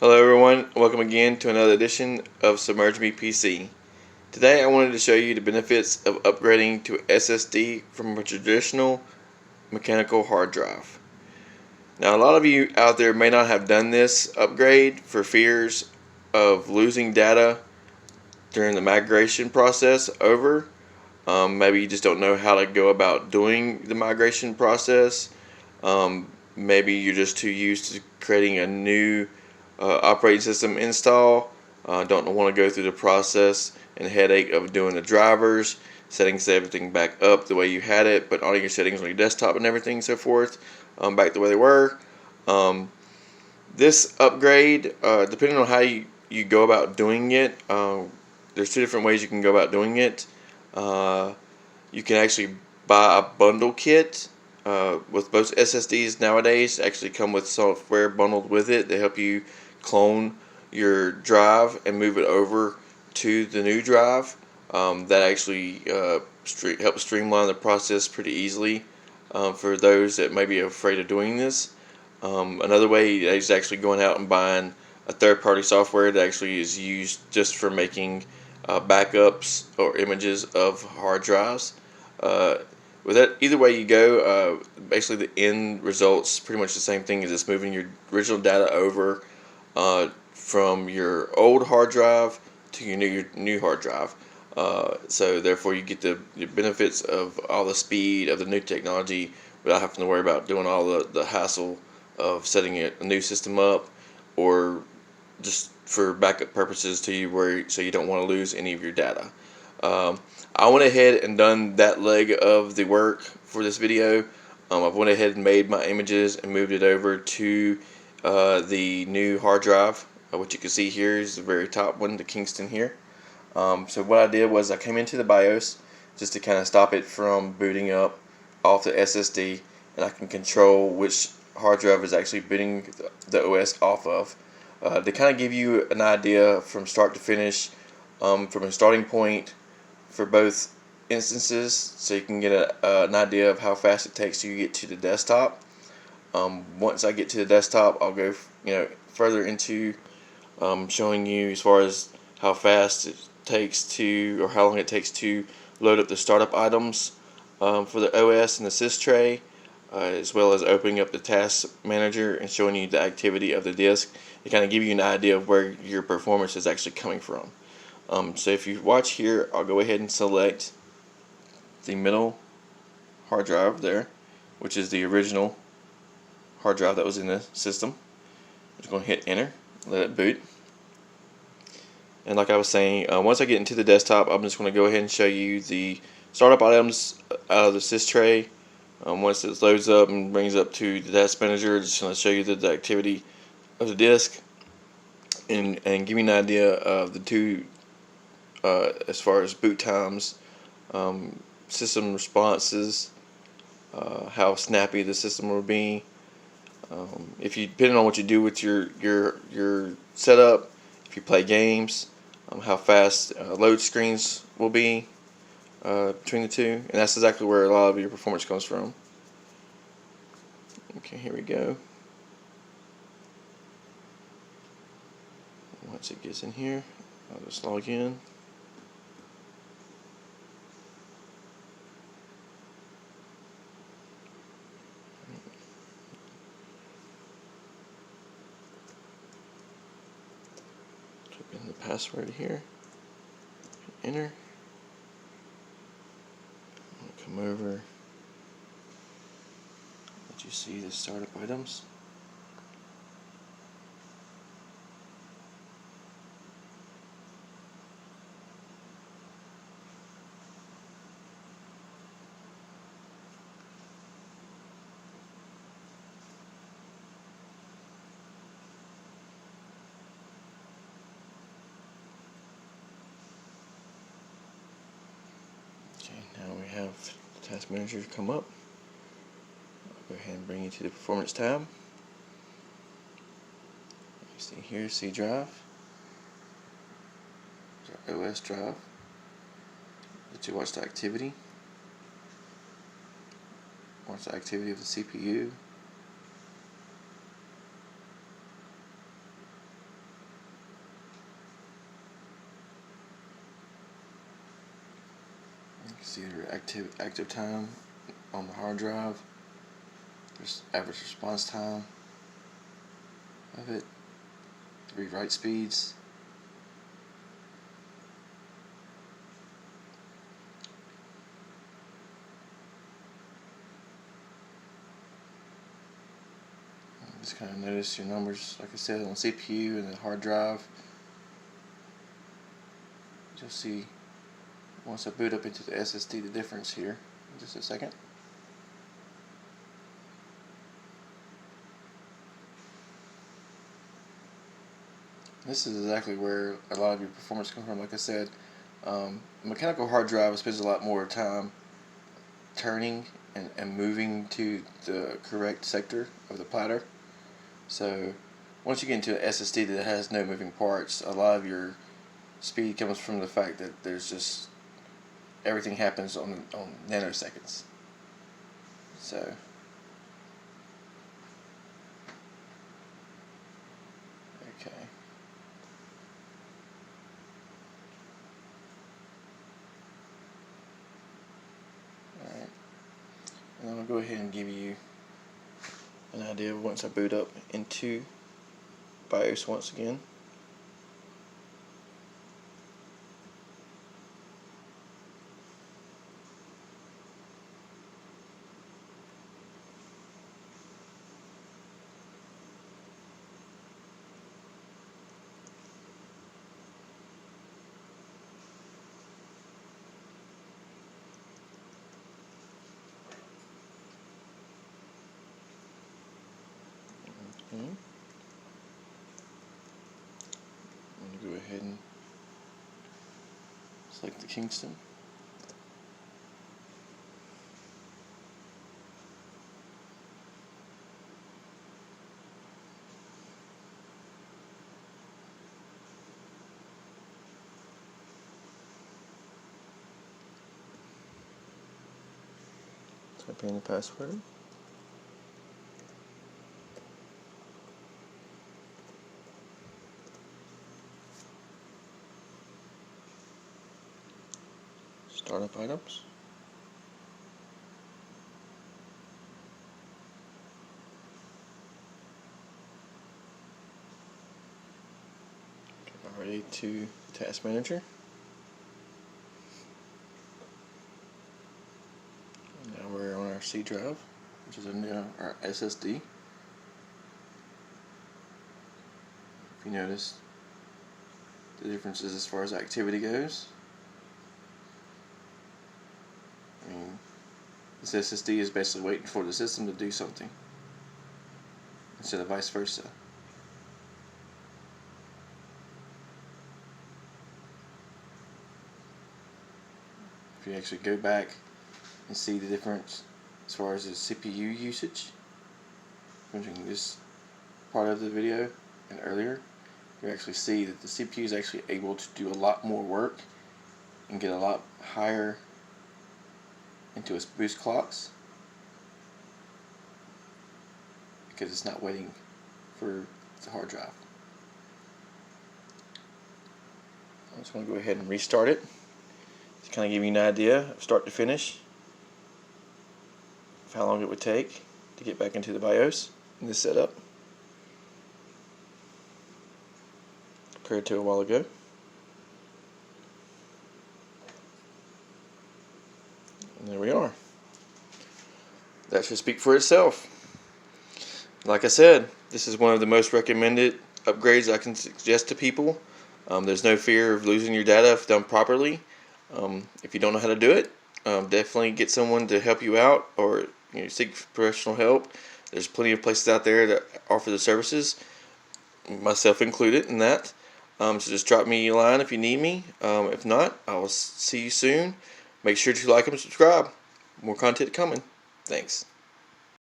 Hello everyone, welcome again to another edition of Submerge Me PC. Today I wanted to show you the benefits of upgrading to SSD from a traditional mechanical hard drive. Now a lot of you out there may not have done this upgrade for fears of losing data during the migration process over. Maybe you just don't know how to go about doing the migration process. Maybe you're just too used to creating a new operating system install. Don't want to go through the process and headache of doing the drivers, setting everything back up the way you had it, but all your settings on your desktop and everything so forth back the way they were. This upgrade, depending on how you go about doing it, there's two different ways you can go about doing it. You can actually buy a bundle kit with most SSDs nowadays. Actually come with software bundled with it. They help you clone your drive and move it over to the new drive. That actually helps streamline the process pretty easily for those that may be afraid of doing this. Another way is actually going out and buying a third-party software that actually is used just for making backups or images of hard drives. With that, either way you go, basically the end result's pretty much the same thing as just moving your original data over from your old hard drive to your new hard drive. So therefore you get the benefits of all the speed of the new technology without having to worry about doing all the hassle of setting a new system up, or just for backup purposes so you don't want to lose any of your data. I went ahead and done that leg of the work for this video. I've went ahead and made my images and moved it over to the new hard drive. What you can see here is the very top one, the Kingston here. So what I did was I came into the BIOS just to kind of stop it from booting up off the SSD, and I can control which hard drive is actually booting the OS off of. To kind of give you an idea from start to finish, from a starting point for both instances, so you can get an idea of how fast it takes to get to the desktop. Once I get to the desktop, I'll go further into showing you as far as how fast it takes to, or how long it takes to load up the startup items for the OS and the sys tray, as well as opening up the task manager and showing you the activity of the disk to kind of give you an idea of where your performance is actually coming from. So if you watch here, I'll go ahead and select the middle hard drive there, which is the original hard drive that was in the system. I'm just going to hit enter, let it boot. And like I was saying, once I get into the desktop, I'm just going to go ahead and show you the startup items out of the sys tray. Once it loads up and brings up to the task manager, just going to show you the activity of the disk and give you an idea of the two as far as boot times, system responses, how snappy the system will be. If you, depending on what you do with your setup, if you play games, how fast load screens will be between the two, and that's exactly where a lot of your performance comes from. Okay, here we go. Once it gets in here, I'll just log in. Type in the password here. Enter. I'll come over. Let you see the startup items. Okay, now we have the task manager come up. I'll go ahead and bring you to the performance tab. You see here, C drive. There's our OS drive. Let you watch the activity. Watch the activity of the CPU. see your active time on the hard drive. There's average response time of it, read write speeds. Just kind of notice your numbers, like I said, on CPU and the hard drive. You'll see once I boot up into the SSD the difference here in just a second. This is exactly where a lot of your performance comes from. Like I said, mechanical hard drive spends a lot more time turning and moving to the correct sector of the platter. So once you get into an SSD that has no moving parts, a lot of your speed comes from the fact that there's just everything happens on nanoseconds. So okay. Alright. And I'm going to go ahead and give you an idea of once I boot up into BIOS once again. I'm going to go ahead and select the Kingston. Type in the password. Startup items. Already to the task manager. Now we're on our C drive, which is our SSD. If you notice the differences as far as activity goes. I mean, this SSD is basically waiting for the system to do something instead of vice versa. If you actually go back and see the difference as far as the CPU usage between this part of the video and earlier, you actually see that the CPU is actually able to do a lot more work and get a lot higher into its boost clocks because it's not waiting for the hard drive. I'm just going to go ahead and restart it to kind of give you an idea of start to finish of how long it would take to get back into the BIOS in this setup compared to a while ago. And there we are. That should speak for itself. Like I said, this is one of the most recommended upgrades I can suggest to people. There's no fear of losing your data if done properly. If you don't know how to do it, definitely get someone to help you out, or seek professional help. There's plenty of places out there that offer the services, myself included in that. So just drop me a line if you need me. If not, I will see you soon. Make sure to like and subscribe. More content coming. Thanks.